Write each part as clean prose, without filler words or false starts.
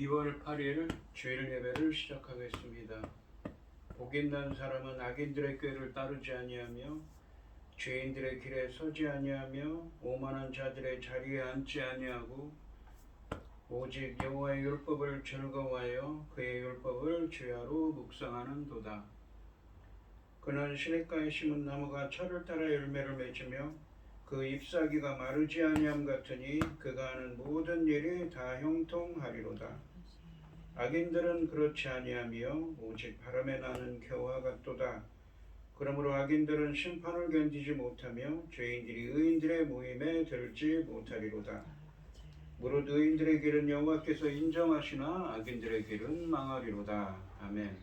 2월 8일 주일 예배를 시작하겠습니다. 복 있는 사람은 악인들의 꾀를 따르지 아니하며 죄인들의 길에 서지 아니하며 오만한 자들의 자리에 앉지 아니하고 오직 여호와의 율법을 즐거워하여 그의 율법을 주야로 묵상하는도다. 그는 시냇가에 심은 나무가 철을 따라 열매를 맺으며 그 잎사귀가 마르지 아니함 같으니 그가 하는 모든 일이 다 형통하리로다. 악인들은 그렇지 아니하며 오직 바람에 나는 겨와 같도다. 그러므로 악인들은 심판을 견디지 못하며 죄인들이 의인들의 모임에 들지 못하리로다. 무릇 의인들의 길은 여호와께서 인정하시나 악인들의 길은 망하리로다. 아멘.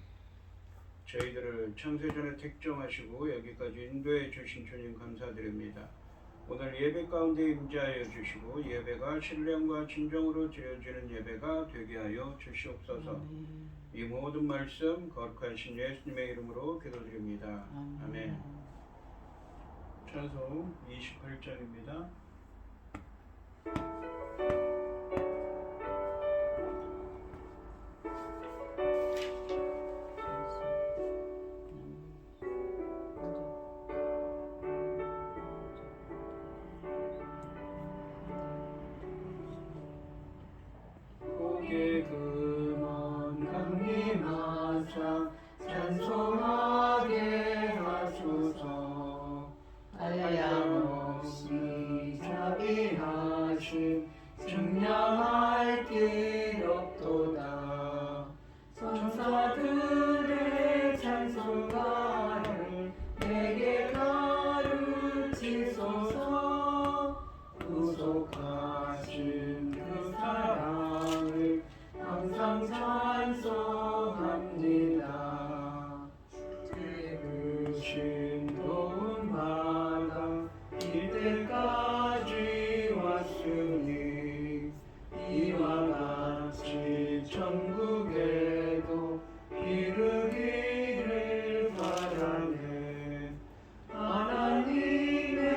저희들을 창세전에 택정하시고 여기까지 인도해 주신 주님 감사드립니다. 오늘 예배 가운데 임재하여 주시고 예배가 신령과 진정으로 드려지는 예배가 되게 하여 주시옵소서. 이 모든 말씀 거룩하신 예수님의 이름으로 기도드립니다. 아멘. 찬송 28장입니다. 금은 강림하사 찬송하게 하소서. 한량없이 자비하심 증량할 길 없도다. 천사들의 찬송가를 내게 가르치소서. 구속하신 그 사랑을 항상 찬송합니다. 주의 그 신도마다 이때까지 왔으니 이와 같이 천국에도 이르기를 바라네. 하나님의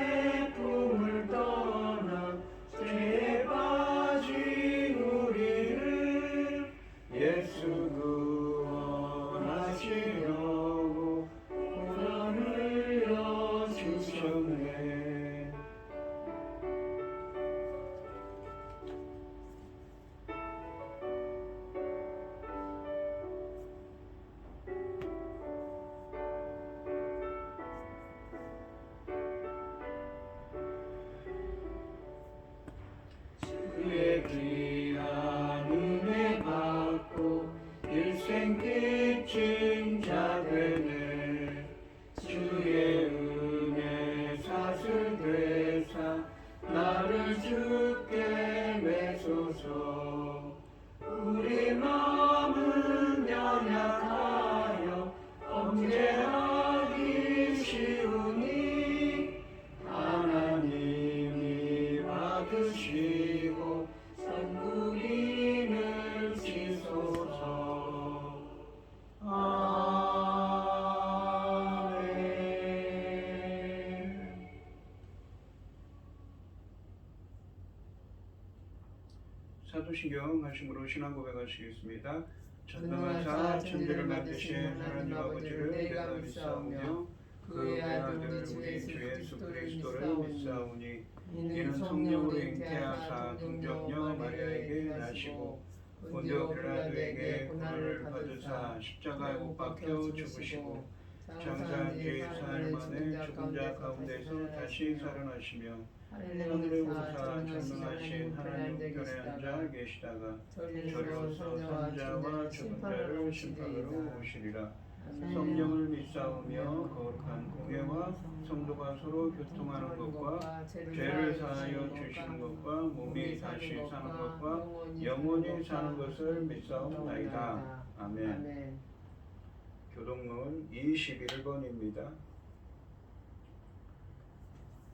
품을 떠나 죄에 빠진 우리를 예수 구원하시려고 구원을 여주셨네. 주의 귀한 은혜 받고 일생 빚진 자 되네. 주의 은혜 사슬 되사 나를 주께 매소서. 우리 마음은 연약하여 범죄하기 쉬우니 하나님이 받으시고 선구인을 지소서. 아멘. 사도신경 말씀으로 신앙 고백하시겠습니다. 전능하사 천지를 만드신 하나님 아버지를 내가 믿사오며 그의 아들 우리 주 예수 그리스도를 믿사오니 이는 성령으로 잉태하사 동정녀 마리아에게 나시고 본디오 빌라도에게 고난을 받으사 십자가에 못 박혀 죽으시고 장사한 지 4일 만에 죽은 자 가운데서 다시 살아나시며 하늘에 오르사 전능하신 하나님 편에 앉아 계시다가 저리로서 산자와 죽은 자를 심판으로 오시리라. 성령을 믿사오며 거룩한 공예와 성도가 서로 교통하는 것과 죄를 사하여 주시는 것과 몸이 다시 사는 것과 영원히 사는 것을 믿사옵나이다. 아멘. 교동문 21번입니다.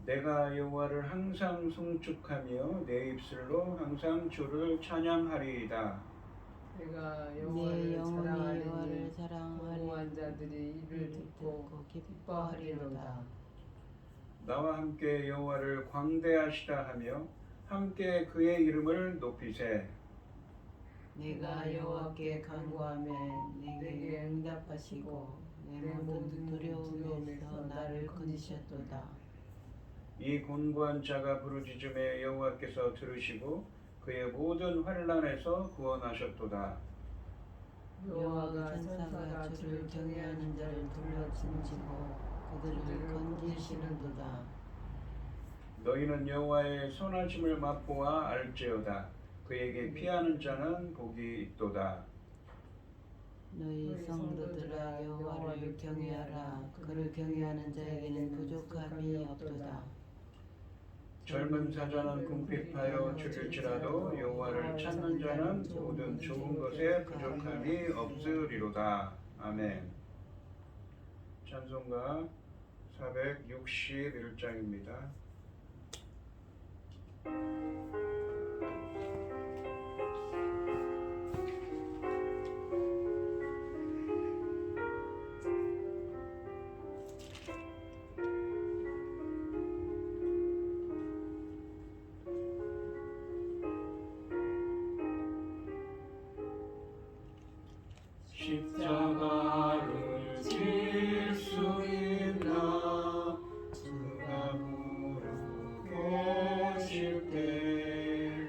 내가 여호와를 항상 송축하며 내 입술로 항상 주를 찬양하리이다. 내가 내 여호와를 영혼이 사랑하니 무고한 자들이 이를 듣고 기뻐하리로다. 나와 함께 여호와를 광대하시다 하며 함께 그의 이름을 높이세. 내가 여호와께 간구하면 내게 응답하시고 내 모든 두려움에서 나를 건지셨도다. 이 곤고한 자가 부르짖음에 여호와께서 들으시고 그의 모든 환난에서 구원하셨도다. 여호와가 천사가 주를 경외하는 자를 둘러 징지고 그들을 건지시는도다. 너희는 여호와의 선하심을 맛보아 알지어다. 그에게 피하는 자는 복이 있도다. 너희 성도들아 여호와를 경외하라. 그를 경외하는 자에게는 부족함이 없도다. 젊은 사자는 궁핍하여 죽일지라도 여호와를 찾는 자는 모든 좋은 것에 부족함이 없으리로다. 아멘. 찬송가 461장입니다. 십자가를 질 수 있나 주가 부르실 때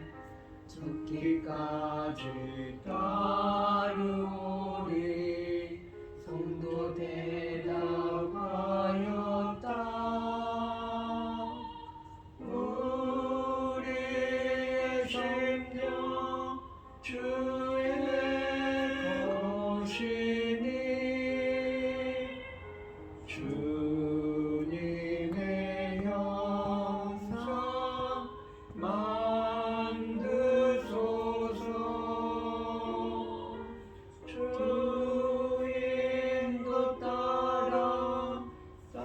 죽기까지 따르오리. 성도 대답하였다. 우리의 심령 주의 것이니 주님의 형상 만드소서. 주 인도 따라 갈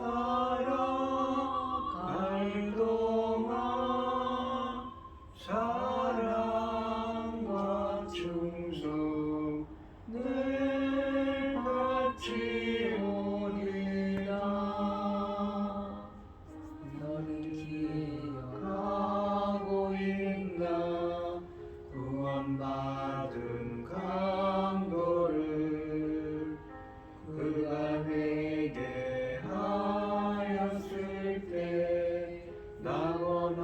동안 사랑과 충성 늘 같이 오리라. 너는 기억하고 있나 구원받은 강도를 그가 내게 하였을 때 나고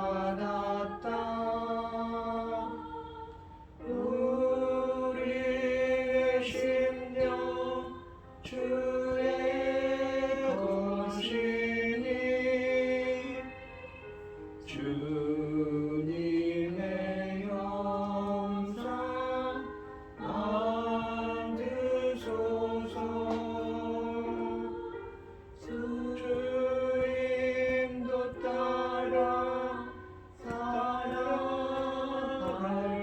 허락받았다. 우리의 심령 주의 것이니 주님의 형상 만드소서. 주인도 따라 살아갈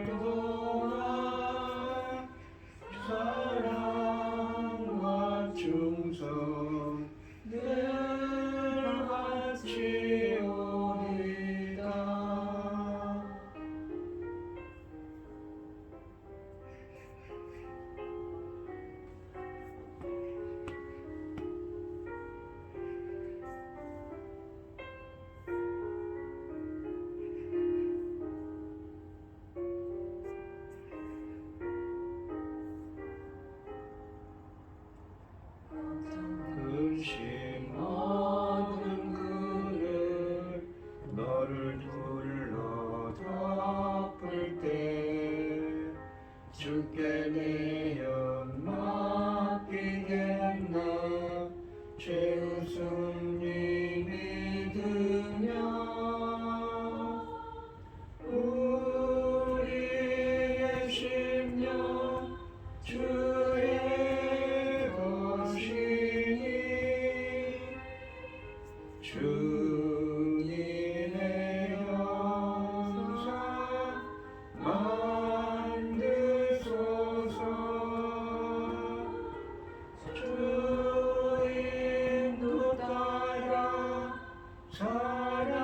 동안 사랑과 충성 늘 같이 오리다. 근심 얻은 그늘 너를 둘러 덮을 때 주께 내 영 맡기겠나. 최우승이 믿으며 우리의 심령 주의 것이니 주님의 형상 만드소서. 주인도 따라 살아갈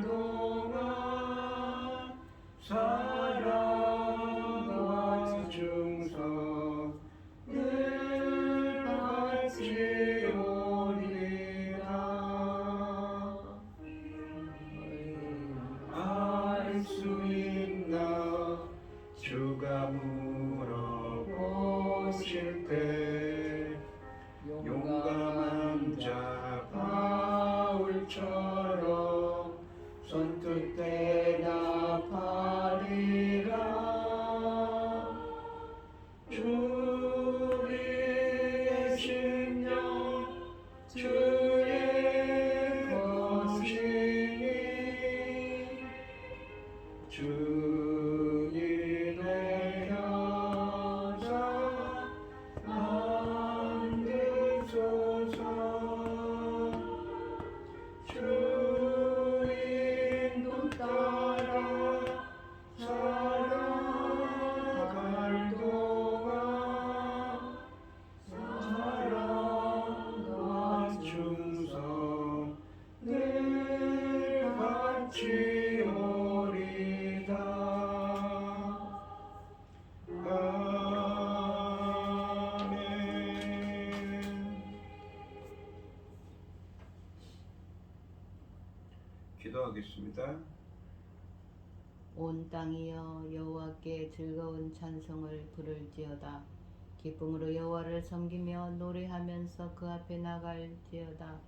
동안 사랑과 충성 늘 같이 오리라. 알 수 있는 것처럼 손끝에 나팔이라 주의 심령 주의 것이니 주님의 형상 만드소서 주인도 따라 살아갈 동안 사랑과 충성 늘 같이 오리다. 아멘. 기도하겠습니다. 온 땅이여 여호와께 즐거운 찬송을 부를지어다. 기쁨으로 여호와를 섬기며 노래하면서 그 앞에 나갈지어다.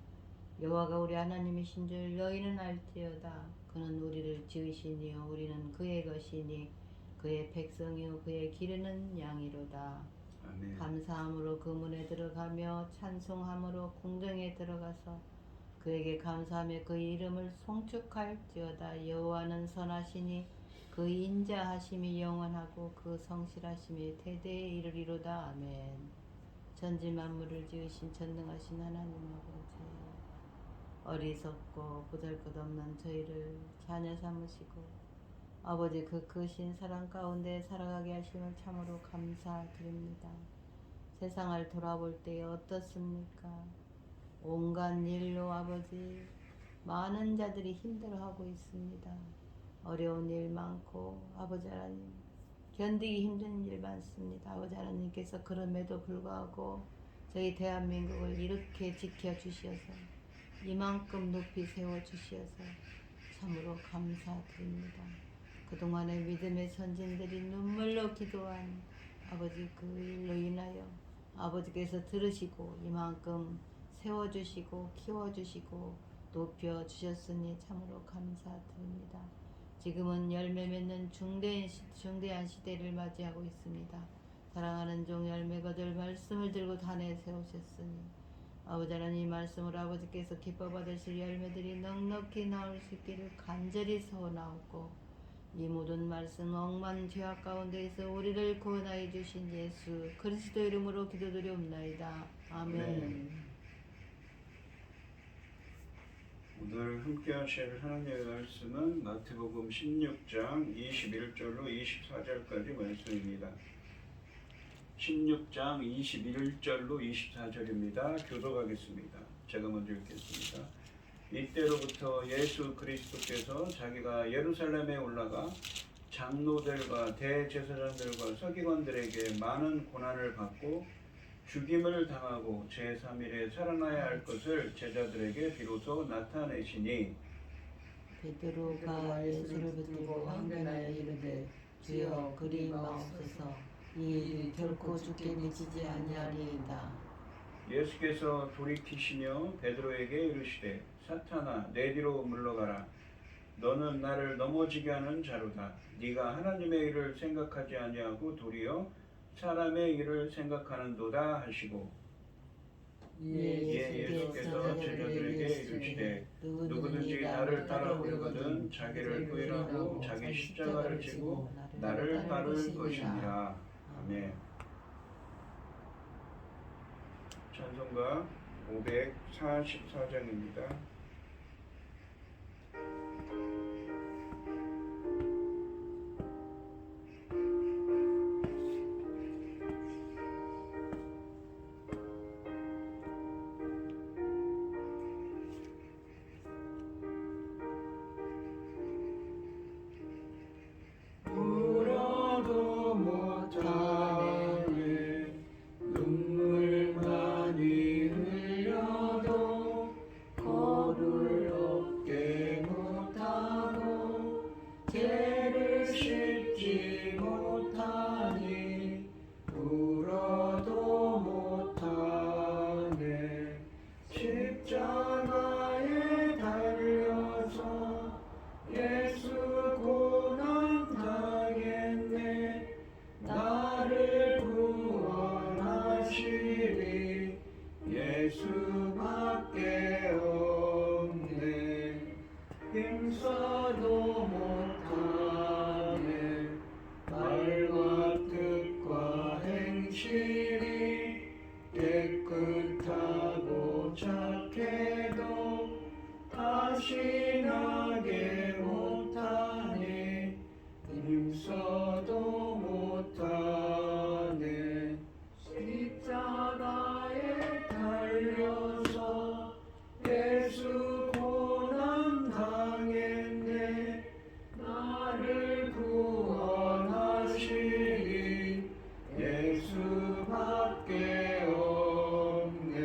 여호와가 우리 하나님이신 줄 너희는 알지어다. 그는 우리를 지으시니요 우리는 그의 것이니 그의 백성이요 그의 기르는 양이로다. 아멘. 감사함으로 그 문에 들어가며 찬송함으로 궁정에 들어가서 그에게 감사하며 그 이름을 송축할지어다. 여호와는 선하시니 그 인자하심이 영원하고 그 성실하심이 대대에 이르리로다. 아멘. 천지 만물을 지으신 전능하신 하나님 아버지, 어리석고 보잘것없는 저희를 자녀 삼으시고 아버지 그 크신 사랑 가운데 살아가게 하심을 참으로 감사드립니다. 세상을 돌아볼 때에 어떻습니까? 온갖 일로 아버지 많은 자들이 힘들어하고 있습니다. 어려운 일 많고 아버지 하나님 견디기 힘든 일 많습니다. 아버지 하나님께서 그럼에도 불구하고 저희 대한민국을 이렇게 지켜주셔서 이만큼 높이 세워주셔서 참으로 감사드립니다. 그동안의 믿음의 선진들이 눈물로 기도한 아버지 그 일로 인하여 아버지께서 들으시고 이만큼 세워주시고 키워주시고 높여주셨으니 참으로 감사드립니다. 지금은 열매 맺는 중대한 시대를 맞이하고 있습니다. 사랑하는 종 열매 거둘 말씀을 들고 단에 세우셨으니 아버지 하나님 말씀으로 아버지께서 기뻐 받으실 열매들이 넉넉히 나올 수 있기를 간절히 소원하옵고 이 모든 말씀 억만 죄악 가운데에서 우리를 구원하여 주신 예수 그리스도 이름으로 기도드리옵나이다. 아멘. 오늘 함께 하실 하나님의 말씀은 마태복음 16장 21절로 24절까지 말씀입니다. 16장 21절로 24절입니다. 교독하겠습니다. 제가 먼저 읽겠습니다. 이때로부터 예수 그리스도께서 자기가 예루살렘에 올라가 장로들과 대제사장들과 서기관들에게 많은 고난을 받고 죽임을 당하고 제3일에 살아나야 할 것을 제자들에게 비로소 나타내시니 베드로가 예수를 붙들고 황변하여 이르되 주여 그리 마옵소서 이 일이 결코 죽게 미치지 아니하리이다. 예수께서 돌이키시며 베드로에게 이르시되 사탄아 내 뒤로 물러가라. 너는 나를 넘어지게 하는 자로다. 네가 하나님의 일을 생각하지 아니하고 도리어 사람의 일을 생각하는도다 하시고 예수께서 제자들에게 이르시되 누구든지 나를 따라오려거든 자기를 부인하고 자기 십자가를 지고 나를 따를 것이니라. 아멘. 찬송가 544장입니다. 울어도 못하네 눈물 많이 흘려도 자신하게 못하네 힘써도 못하네 십자가에 달려서 예수 고난 당했네 나를 구원하시리 예수밖에 없네.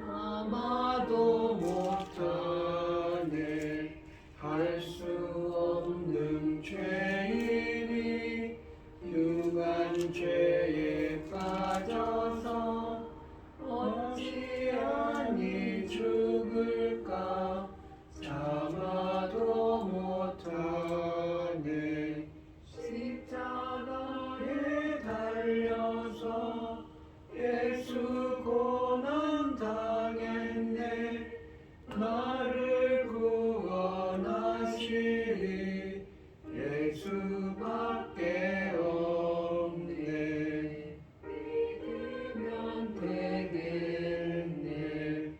삼아도 못하네 할 수 없는 죄인이 흉한 죄에 빠져서 어찌하니 죽을까 참아도 못하네 십자가에 달려서 예수 고난 당했네 나를 구원하시리 예수밖에 없네 믿으면 되겠네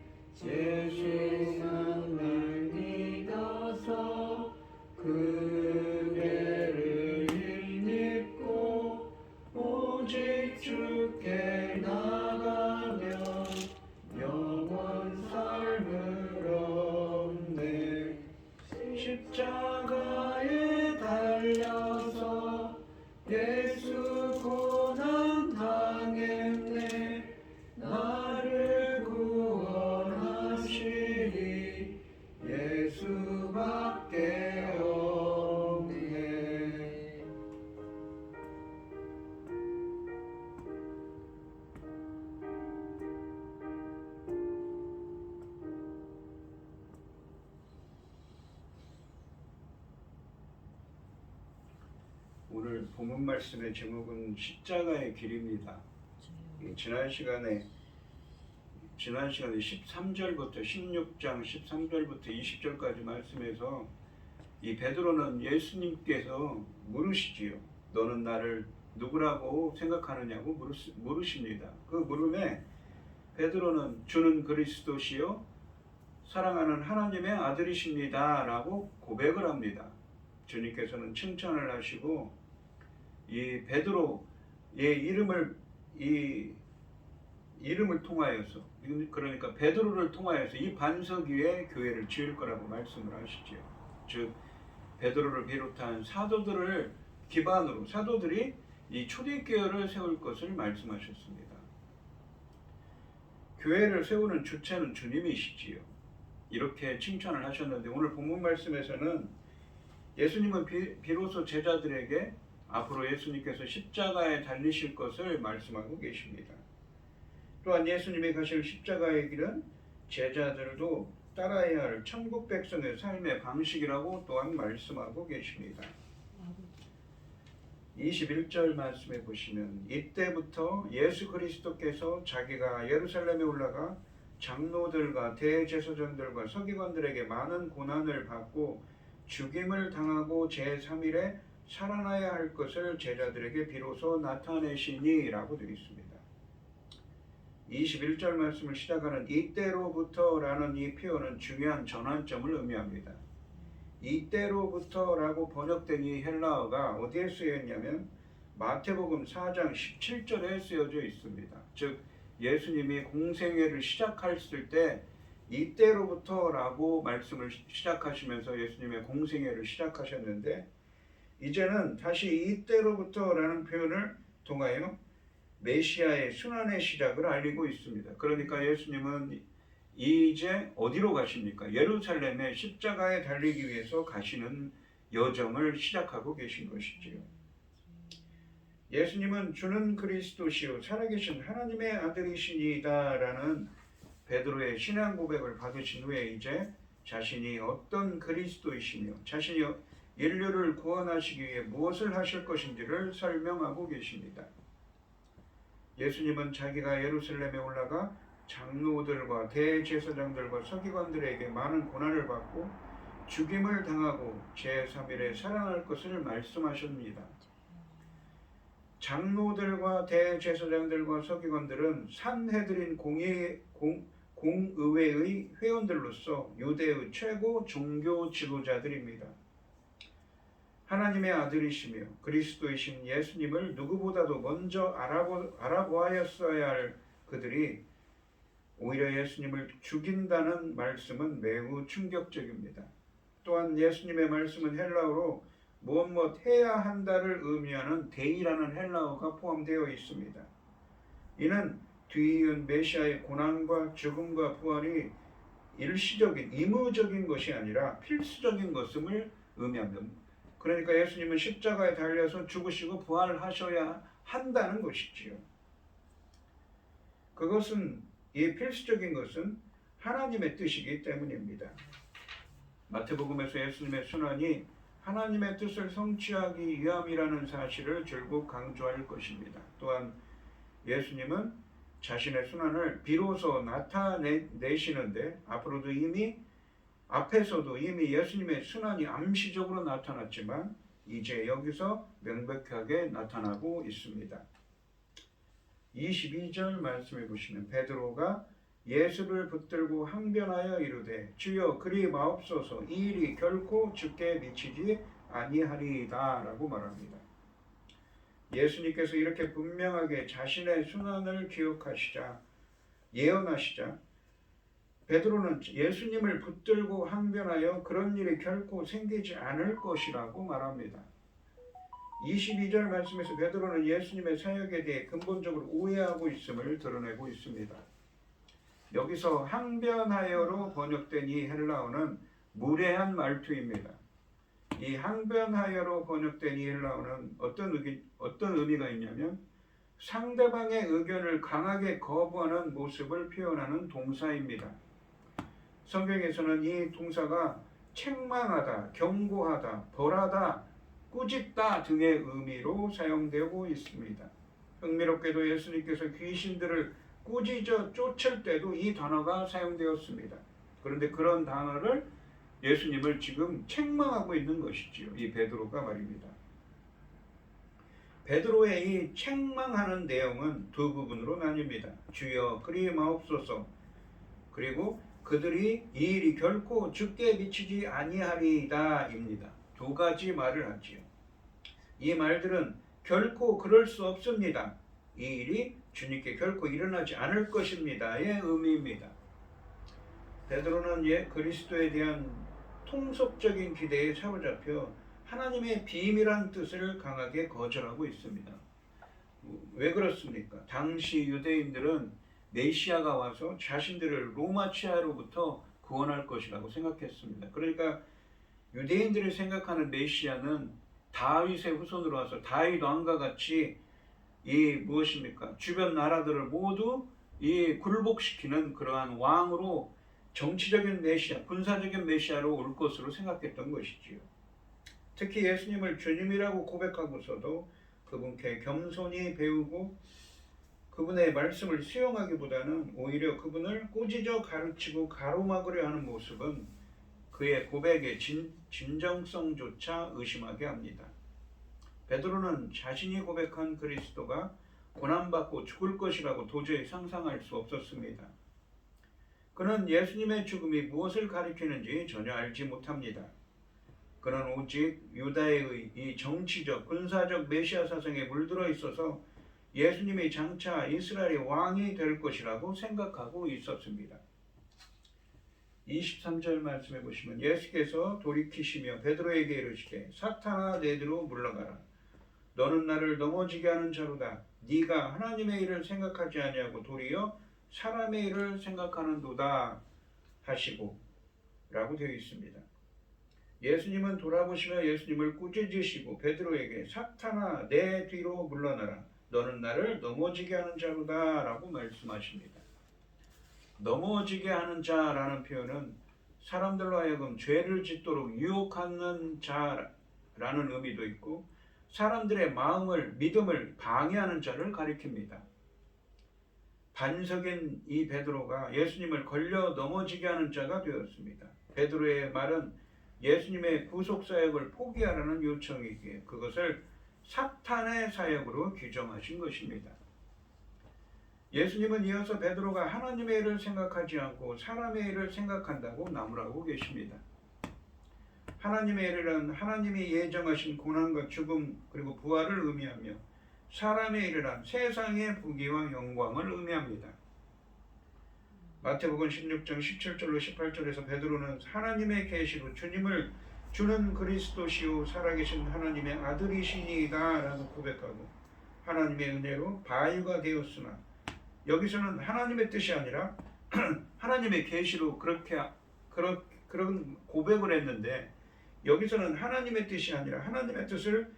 예수만 날 믿어서 그 죄를 일입고 오직 주께 나가면 영원 삶을 얻네 십자가에 달려서 예수 고난 당했네 나를 구원하시리 예수밖에 없네. 오늘 본문 말씀의 제목은 십자가의 길입니다. 지난 시간에 13절부터 16장 13절부터 20절까지 말씀에서 이 베드로는 예수님께서 물으시지요. 너는 나를 누구라고 생각하느냐고 물으십니다. 그 물음에 베드로는 주는 그리스도시요 사랑하는 하나님의 아들이십니다 라고 고백을 합니다. 주님께서는 칭찬을 하시고 이 베드로의 이름을 통하여서, 그러니까 베드로를 통하여서 이 반석 위에 교회를 지을 거라고 말씀을 하시죠. 즉 베드로를 비롯한 사도들을 기반으로 사도들이 이 초대교회를 세울 것을 말씀하셨습니다. 교회를 세우는 주체는 주님이시지요. 이렇게 칭찬을 하셨는데 오늘 본문 말씀에서는 예수님은 비로소 제자들에게 앞으로 예수님께서 십자가에 달리실 것을 말씀하고 계십니다. 또한 예수님이 가실 십자가의 길은 제자들도 따라야 할 천국 백성의 삶의 방식이라고 또한 말씀하고 계십니다. 21절 말씀에 보시면 이때부터 예수 그리스도께서 자기가 예루살렘에 올라가 장로들과 대제사장들과 서기관들에게 많은 고난을 받고 죽임을 당하고 제3일에 살아나야 할 것을 제자들에게 비로소 나타내시니 라고 되어 있습니다. 21절 말씀을 시작하는 이때로부터 라는 이 표현은 중요한 전환점을 의미합니다. 이때로부터 라고 번역된 이 헬라어가 어디에 쓰여 있냐면 마태복음 4장 17절에 쓰여져 있습니다. 즉 예수님이 공생애를 시작했을 때 이때로부터 라고 말씀을 시작하시면서 예수님의 공생애를 시작하셨는데 이제는 다시 이때로부터 라는 표현을 통하여 메시아의 순환의 시작을 알리고 있습니다. 그러니까 예수님은 이제 어디로 가십니까? 예루살렘의 십자가에 달리기 위해서 가시는 여정을 시작하고 계신 것이지요. 예수님은 주는 그리스도시요 살아계신 하나님의 아들이시니이다 라는 베드로의 신앙 고백을 받으신 후에 이제 자신이 어떤 그리스도이시며 자신이 인류를 구원하시기 위해 무엇을 하실 것인지를 설명하고 계십니다. 예수님은 자기가 예루살렘에 올라가 장로들과 대제사장들과 서기관들에게 많은 고난을 받고 죽임을 당하고 제3일에 살아날 것을 말씀하십니다. 장로들과 대제사장들과 서기관들은 산헤드린 공의회의 회원들로서 유대의 최고 종교 지도자들입니다. 하나님의 아들이시며 그리스도이신 예수님을 누구보다도 먼저 알아보았어야 할 그들이 오히려 예수님을 죽인다는 말씀은 매우 충격적입니다. 또한 예수님의 말씀은 헬라어로 무엇 해야 한다를 의미하는 데이라는 헬라어가 포함되어 있습니다. 이는 뒤이은 메시아의 고난과 죽음과 부활이 일시적인 의무적인 것이 아니라 필수적인 것임을 의미합니다. 그러니까 예수님은 십자가에 달려서 죽으시고 부활하셔야 한다는 것이지요. 그것은 이 필수적인 것은 하나님의 뜻이기 때문입니다. 마태복음에서 예수님의 순환이 하나님의 뜻을 성취하기 위함이라는 사실을 줄곧 강조할 것입니다. 또한 예수님은 자신의 순환을 비로소 나타내시는데 앞에서도 이미 예수님의 순환이 암시적으로 나타났지만 이제 여기서 명백하게 나타나고 있습니다. 22절 말씀해 보시면 베드로가 예수를 붙들고 항변하여 이르되 주여 그리 마옵소서 이 일이 결코 주께 미치지 아니하리이다 라고 말합니다. 예수님께서 이렇게 분명하게 자신의 순환을 기억하시자 예언하시자 베드로는 예수님을 붙들고 항변하여 그런 일이 결코 생기지 않을 것이라고 말합니다. 22절 말씀에서 베드로는 예수님의 사역에 대해 근본적으로 오해하고 있음을 드러내고 있습니다. 여기서 항변하여로 번역된 이 헬라어는 무례한 말투입니다. 이 항변하여로 번역된 이 헬라어는 어떤 의미가 있냐면 상대방의 의견을 강하게 거부하는 모습을 표현하는 동사입니다. 성경에서는 이 동사가 책망하다, 경고하다, 벌하다, 꾸짖다 등의 의미로 사용되고 있습니다. 흥미롭게도 예수님께서 귀신들을 꾸짖어 쫓을 때도 이 단어가 사용되었습니다. 그런데 그런 단어를 예수님을 지금 책망하고 있는 것이지요. 이 베드로가 말입니다. 베드로의 이 책망하는 내용은 두 부분으로 나뉩니다. 주여 그리 마옵소서 그리고 그들이 이 일이 결코 주께 미치지 아니하리이다입니다. 두 가지 말을 하지요. 이 말들은 결코 그럴 수 없습니다. 이 일이 주님께 결코 일어나지 않을 것입니다의 의미입니다. 베드로는 그리스도에 대한 통속적인 기대에 사로잡혀 하나님의 비밀한 뜻을 강하게 거절하고 있습니다. 왜 그렇습니까? 당시 유대인들은 메시아가 와서 자신들을 로마 치하로부터 구원할 것이라고 생각했습니다. 그러니까 유대인들이 생각하는 메시아는 다윗의 후손으로 와서 다윗 왕과 같이 무엇입니까? 주변 나라들을 모두 굴복시키는 그러한 왕으로 정치적인 메시아, 군사적인 메시아로 올 것으로 생각했던 것이지요. 특히 예수님을 주님이라고 고백하고서도 그분께 겸손히 배우고 그분의 말씀을 수용하기보다는 오히려 그분을 꾸짖어 가르치고 가로막으려 하는 모습은 그의 고백의 진정성조차 의심하게 합니다. 베드로는 자신이 고백한 그리스도가 고난받고 죽을 것이라고 도저히 상상할 수 없었습니다. 그는 예수님의 죽음이 무엇을 가리키는지 전혀 알지 못합니다. 그는 오직 유다의 이 정치적, 군사적 메시아 사상에 물들어 있어서 예수님이 장차 이스라엘의 왕이 될 것이라고 생각하고 있었습니다. 23절 말씀해 보시면 예수께서 돌이키시며 베드로에게 이르시되 사탄아 내 뒤로 물러가라. 너는 나를 넘어지게 하는 자로다. 네가 하나님의 일을 생각하지 아니하고 도리어 사람의 일을 생각하는도다 하시고 라고 되어 있습니다. 예수님은 돌아보시며 예수님을 꾸짖으시고 베드로에게 사탄아 내 뒤로 물러나라. 너는 나를 넘어지게 하는 자로다 라고 말씀하십니다. 넘어지게 하는 자라는 표현은 사람들로 하여금 죄를 짓도록 유혹하는 자라는 의미도 있고 사람들의 믿음을 방해하는 자를 가리킵니다. 반석인 이 베드로가 예수님을 걸려 넘어지게 하는 자가 되었습니다. 베드로의 말은 예수님의 구속 사역을 포기하라는 요청이기에 그것을 사탄의 사역으로 규정하신 것입니다. 예수님은 이어서 베드로가 하나님의 일을 생각하지 않고 사람의 일을 생각한다고 나무라고 계십니다. 하나님의 일은 하나님이 예정하신 고난과 죽음 그리고 부활을 의미하며 사람의 일이란 세상의 부귀와 영광을 의미합니다. 마태복음 16장 17절로 18절에서 베드로는 하나님의 계시로 주님을 주는 그리스도시요 살아계신 하나님의 아들이시니이다 라고 고백하고 하나님의 은혜로 바위가 되었으나 여기서는 하나님의 뜻이 아니라 하나님의 계시로 그런 고백을 했는데 여기서는 하나님의 뜻이 아니라 하나님의 뜻을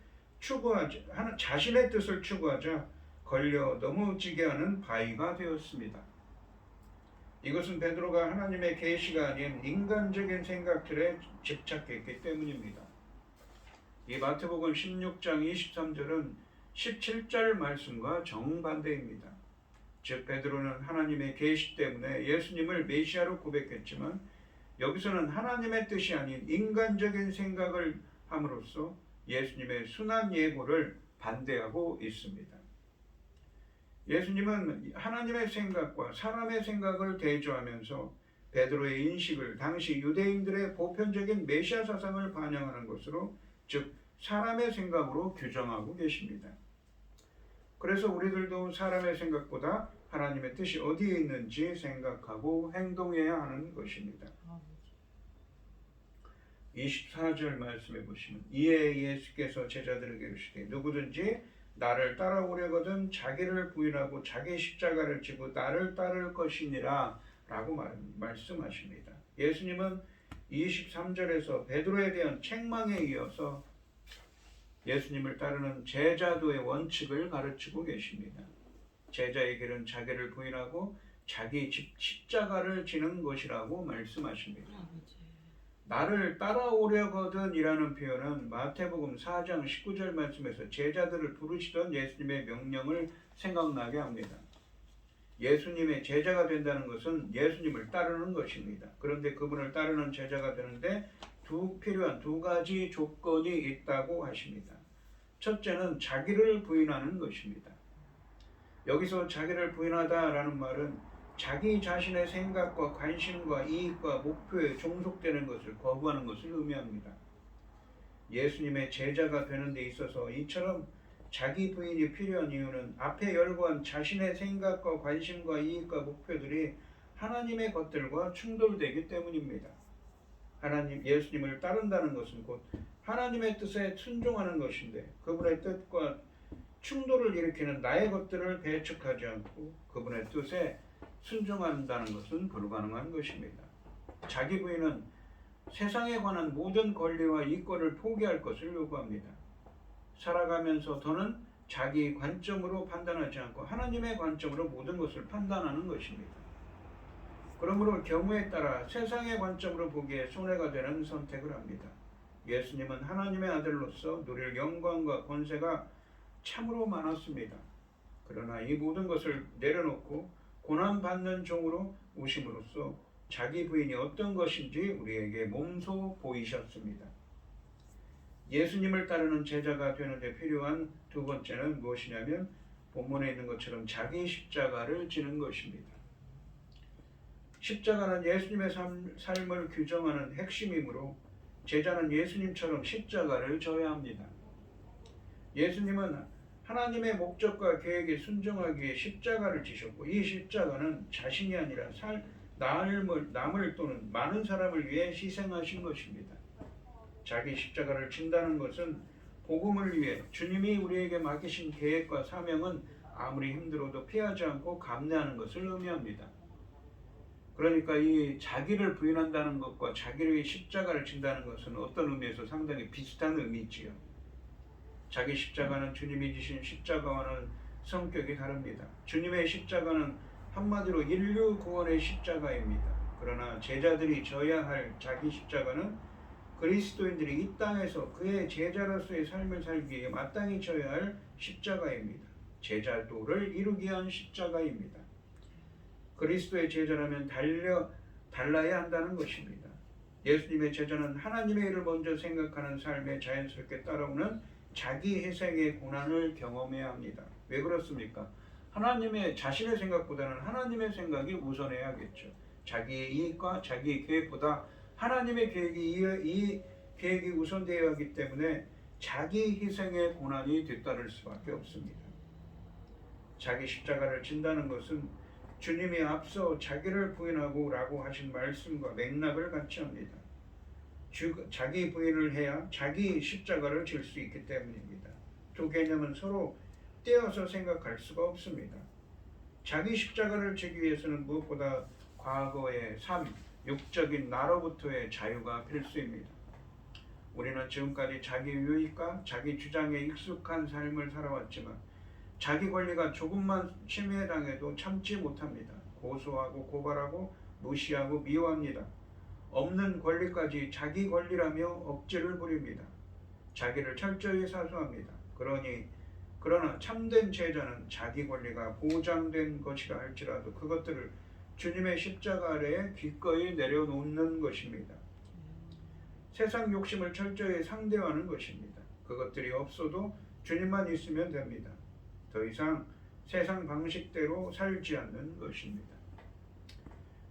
자신의 뜻을 추구하자 걸려 넘어지게 하는 바위가 되었습니다. 이것은 베드로가 하나님의 계시가 아닌 인간적인 생각들에 집착했기 때문입니다. 이 마태복음 16장 23절은 17절 말씀과 정반대입니다. 즉 베드로는 하나님의 계시 때문에 예수님을 메시아로 고백했지만 여기서는 하나님의 뜻이 아닌 인간적인 생각을 함으로써 예수님의 순한 예고를 반대하고 있습니다. 예수님은 하나님의 생각과 사람의 생각을 대조하면서 베드로의 인식을 당시 유대인들의 보편적인 메시아 사상을 반영하는 것으로 즉 사람의 생각으로 규정하고 계십니다. 그래서 우리들도 사람의 생각보다 하나님의 뜻이 어디에 있는지 생각하고 행동해야 하는 것입니다. 24절 말씀해 보시면 이에 예수께서 제자들에게 이르시되 누구든지 나를 따라오려거든 자기를 부인하고 자기 십자가를 지고 나를 따를 것이니라 라고 말씀하십니다. 예수님은 23절에서 베드로에 대한 책망에 이어서 예수님을 따르는 제자도의 원칙을 가르치고 계십니다. 제자의 길은 자기를 부인하고 자기 십자가를 지는 것이라고 말씀하십니다. 나를 따라오려거든 이라는 표현은 마태복음 4장 19절 말씀에서 제자들을 부르시던 예수님의 명령을 생각나게 합니다. 예수님의 제자가 된다는 것은 예수님을 따르는 것입니다. 그런데 그분을 따르는 제자가 되는데 필요한 두 가지 조건이 있다고 하십니다. 첫째는 자기를 부인하는 것입니다. 여기서 자기를 부인하다라는 말은 자기 자신의 생각과 관심과 이익과 목표에 종속되는 것을 거부하는 것을 의미합니다. 예수님의 제자가 되는 데 있어서 이처럼 자기 부인이 필요한 이유는 앞에 열거한 자신의 생각과 관심과 이익과 목표들이 하나님의 것들과 충돌되기 때문입니다. 예수님을 따른다는 것은 곧 하나님의 뜻에 순종하는 것인데 그분의 뜻과 충돌을 일으키는 나의 것들을 배척하지 않고 그분의 뜻에 순종한다는 것은 불가능한 것입니다. 자기 부인은 세상에 관한 모든 권리와 이권을 포기할 것을 요구합니다. 살아가면서 더는 자기 관점으로 판단하지 않고 하나님의 관점으로 모든 것을 판단하는 것입니다. 그러므로 경우에 따라 세상의 관점으로 보기에 손해가 되는 선택을 합니다. 예수님은 하나님의 아들로서 누릴 영광과 권세가 참으로 많았습니다. 그러나 이 모든 것을 내려놓고 고난받는 종으로 오심으로써 자기 부인이 어떤 것인지 우리에게 몸소 보이셨습니다. 예수님을 따르는 제자가 되는 데 필요한 두 번째는 무엇이냐면 본문에 있는 것처럼 자기 십자가를 지는 것입니다. 십자가는 예수님의 삶을 규정하는 핵심이므로 제자는 예수님처럼 십자가를 져야 합니다. 예수님은 하나님의 목적과 계획에 순종하기 위해 십자가를 지셨고 이 십자가는 자신이 아니라 남을 또는 많은 사람을 위해 희생하신 것입니다. 자기 십자가를 진다는 것은 복음을 위해 주님이 우리에게 맡기신 계획과 사명은 아무리 힘들어도 피하지 않고 감내하는 것을 의미합니다. 그러니까 이 자기를 부인한다는 것과 자기를 위해 십자가를 진다는 것은 어떤 의미에서 상당히 비슷한 의미지요. 자기 십자가는 주님이 지신 십자가와는 성격이 다릅니다. 주님의 십자가는 한마디로 인류 구원의 십자가입니다. 그러나 제자들이 져야 할 자기 십자가는 그리스도인들이 이 땅에서 그의 제자로서의 삶을 살기 위해 마땅히 져야 할 십자가입니다. 제자도를 이루기 위한 십자가입니다. 그리스도의 제자라면 달라야 한다는 것입니다. 예수님의 제자는 하나님의 일을 먼저 생각하는 삶에 자연스럽게 따라오는 자기 희생의 고난을 경험해야 합니다. 왜 그렇습니까? 자신의 생각보다는 하나님의 생각이 우선해야겠죠. 자기의 이익과 자기의 계획보다 하나님의 이 계획이 우선되어야 하기 때문에 자기 희생의 고난이 뒤따를 수밖에 없습니다. 자기 십자가를 진다는 것은 주님이 앞서 자기를 부인하고 라고 하신 말씀과 맥락을 같이 합니다. 자기 부인을 해야 자기 십자가를 질 수 있기 때문입니다. 두 개념은 서로 떼어서 생각할 수가 없습니다. 자기 십자가를 지기 위해서는 무엇보다 과거의 삶, 육적인 나로부터의 자유가 필수입니다. 우리는 지금까지 자기 유익과 자기 주장에 익숙한 삶을 살아왔지만 자기 권리가 조금만 침해당해도 참지 못합니다. 고소하고 고발하고 무시하고 미워합니다. 없는 권리까지 자기 권리라며 억지를 부립니다. 자기를 철저히 사수합니다. 그러나 참된 제자는 자기 권리가 보장된 것이라 할지라도 그것들을 주님의 십자가 아래에 기꺼이 내려놓는 것입니다. 세상 욕심을 철저히 상대하는 것입니다. 그것들이 없어도 주님만 있으면 됩니다. 더 이상 세상 방식대로 살지 않는 것입니다.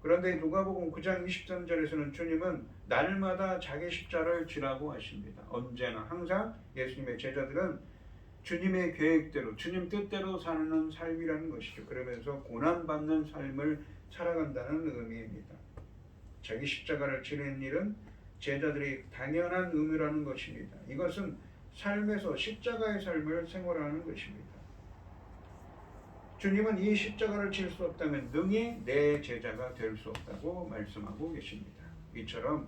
그런데 누가복음 9장 23절에서는 주님은 날마다 자기 십자가를 지라고 하십니다. 언제나 항상 예수님의 제자들은 주님의 계획대로 주님 뜻대로 사는 삶이라는 것이죠. 그러면서 고난받는 삶을 살아간다는 의미입니다. 자기 십자가를 지는 일은 제자들이 당연한 의무라는 것입니다. 이것은 삶에서 십자가의 삶을 생활하는 것입니다. 주님은 이 십자가를 질 수 없다면 능히 내 제자가 될 수 없다고 말씀하고 계십니다. 이처럼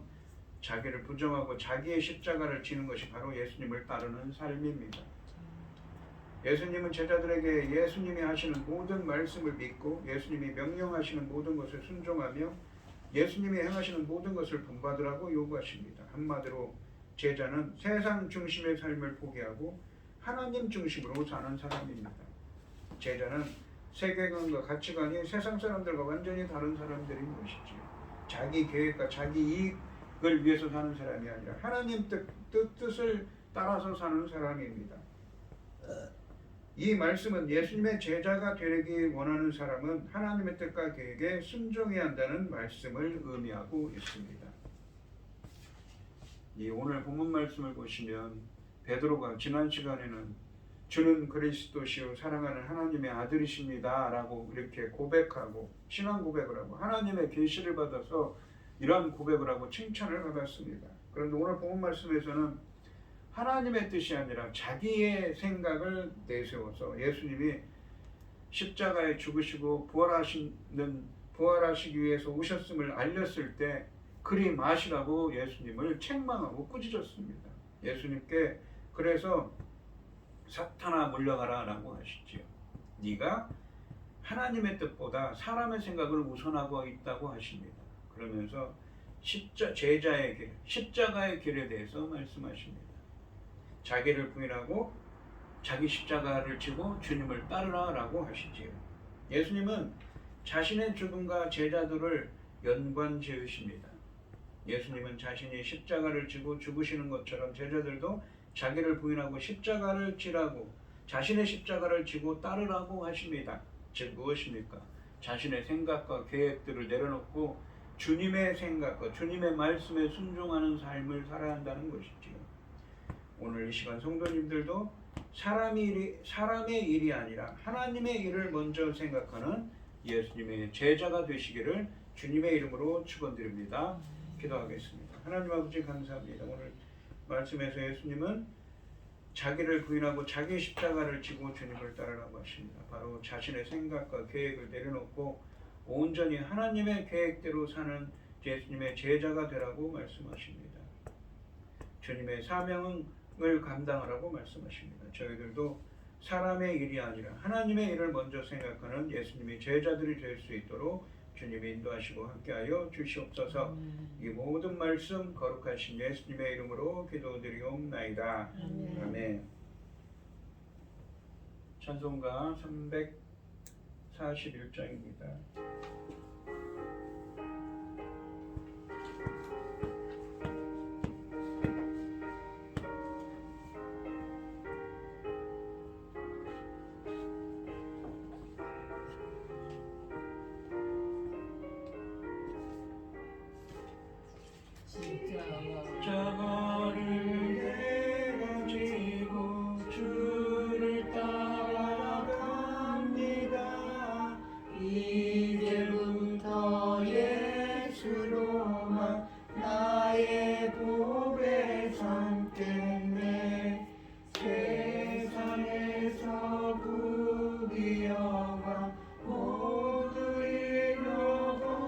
자기를 부정하고 자기의 십자가를 지는 것이 바로 예수님을 따르는 삶입니다. 예수님은 제자들에게 예수님이 하시는 모든 말씀을 믿고 예수님이 명령하시는 모든 것을 순종하며 예수님이 행하시는 모든 것을 본받으라고 요구하십니다. 한마디로 제자는 세상 중심의 삶을 포기하고 하나님 중심으로 사는 사람입니다. 제자는 세계관과 가치관이 세상 사람들과 완전히 다른 사람들인 것이지요. 자기 계획과 자기 이익을 위해서 사는 사람이 아니라 하나님 뜻을 따라서 사는 사람입니다. 이 말씀은 예수님의 제자가 되기 원하는 사람은 하나님의 뜻과 계획에 순종해야 한다는 말씀을 의미하고 있습니다. 이 오늘 본문 말씀을 보시면 베드로가 지난 시간에는 주는 그리스도시요 사랑하는 하나님의 아들이십니다 라고 이렇게 고백하고 신앙 고백을 하고 하나님의 계시를 받아서 이러한 고백을 하고 칭찬을 받았습니다. 그런데 오늘 본문 말씀에서는 하나님의 뜻이 아니라 자기의 생각을 내세워서 예수님이 십자가에 죽으시고 부활하시기 위해서 오셨음을 알렸을 때 그리 마시라고 예수님을 책망하고 꾸짖었습니다. 예수님께 그래서 사탄아 물러가라 라고 하시지요. 네가 하나님의 뜻보다 사람의 생각을 우선하고 있다고 하십니다. 그러면서 제자의 길, 십자가의 길에 대해서 말씀하십니다. 자기를 부인하고 자기 십자가를 지고 주님을 따르라 라고 하시지요. 예수님은 자신의 죽음과 제자들을 연관 지으십니다. 예수님은 자신이 십자가를 지고 죽으시는 것처럼 제자들도 자기를 부인하고 십자가를 지라고 자신의 십자가를 지고 따르라고 하십니다. 즉 무엇입니까? 자신의 생각과 계획들을 내려놓고 주님의 생각과 주님의 말씀에 순종하는 삶을 살아야 한다는 것이지요. 오늘 이 시간 성도님들도 사람의 일이 아니라 하나님의 일을 먼저 생각하는 예수님의 제자가 되시기를 주님의 이름으로 축원드립니다. 기도하겠습니다. 하나님 아버지 감사합니다. 오늘 말씀에서 예수님은 자기를 부인하고 자기 십자가를 지고 주님을 따르라고 하십니다. 바로 자신의 생각과 계획을 내려놓고 온전히 하나님의 계획대로 사는 예수님의 제자가 되라고 말씀하십니다. 주님의 사명을 감당하라고 말씀하십니다. 저희들도 사람의 일이 아니라 하나님의 일을 먼저 생각하는 예수님의 제자들이 될 수 있도록 주님이 인도하시고 함께하여 주시옵소서. 이 모든 말씀 거룩하신 예수님의 이름으로 기도드리옵나이다. 아멘. 찬송가 41장입니다. 십자가를 내가 지고 주를 따라갑니다. 이제부터 예수로만 나의 보배 삼겠네. 세상에서 부귀영화 모두 잃어버려도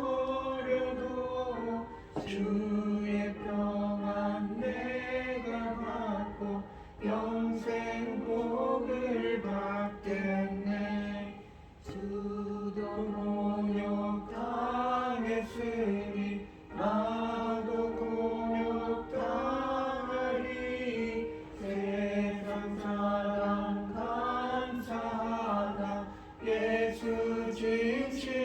주의 평안 내가 받고 영생 복을 받겠네. 주도 곤욕 당했으니 나도 곤욕 당하리. 세상 사랑 감사하다 예수 진실합니다.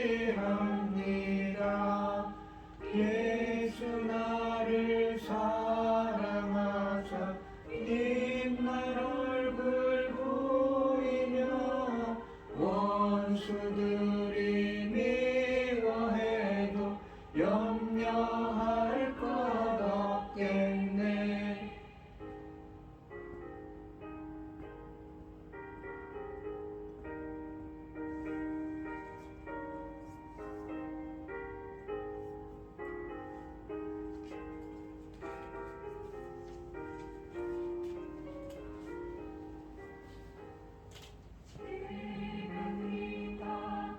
예수 나를 사랑하사 빛날 얼굴 보이며 원수들이 미워해도 염려할 것 없겠네.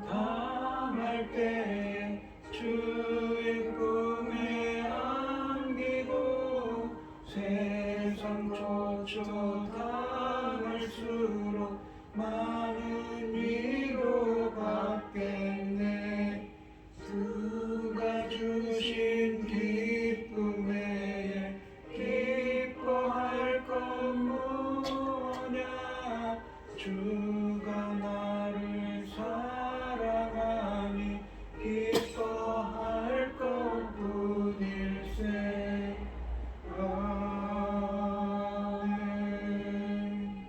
당할 때 주의 꿈에 안기고 세상 쫓아당할수록 많은 위로 받겠네. 주가 주신 기쁨에 기뻐할 것 뭐냐. 주가 나를 사랑하니 기뻐할 것뿐일세. 아멘.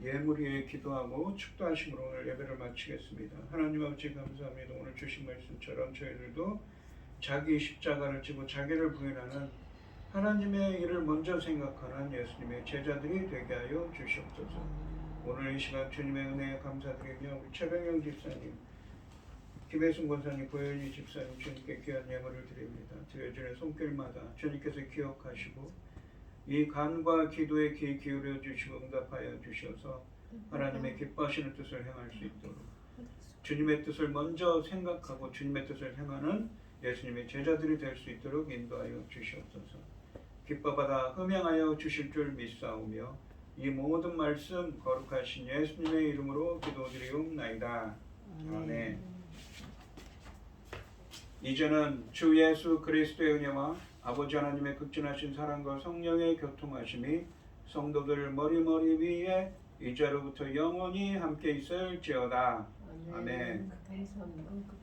예물 위에 기도하고 축도하심으로 오늘 예배를 마치겠습니다. 하나님 아버지 감사합니다. 오늘 주신 말씀처럼 저희들도 자기 십자가를 지고 자기를 부인하는 하나님의 일을 먼저 생각하는 예수님의 제자들이 되게 하여 주시옵소서. 오늘 이 시간 주님의 은혜에 감사드리며 우리 최병영 집사님, 김혜순 권사님, 고현희 집사님 주님께 귀한 예물을 드립니다. 드려지는 손길마다 주님께서 기억하시고 이 간과 기도에 귀 기울여 주시고 응답하여 주셔서 하나님의 기뻐하시는 뜻을 행할 수 있도록 주님의 뜻을 먼저 생각하고 주님의 뜻을 행하는 예수님의 제자들이 될 수 있도록 인도하여 주시옵소서. 기뻐받아 흠양하여 주실 줄 믿사오며 이 모든 말씀 거룩하신 예수님의 이름으로 기도드리옵나이다. 아멘. 이제는 주 예수 그리스도의 은혜와 아버지 하나님의 극진하신 사랑과 성령의 교통하심이 성도들 머리머리 위에 이제로부터 영원히 함께 있을지어다. 아멘. 급해서 언급해.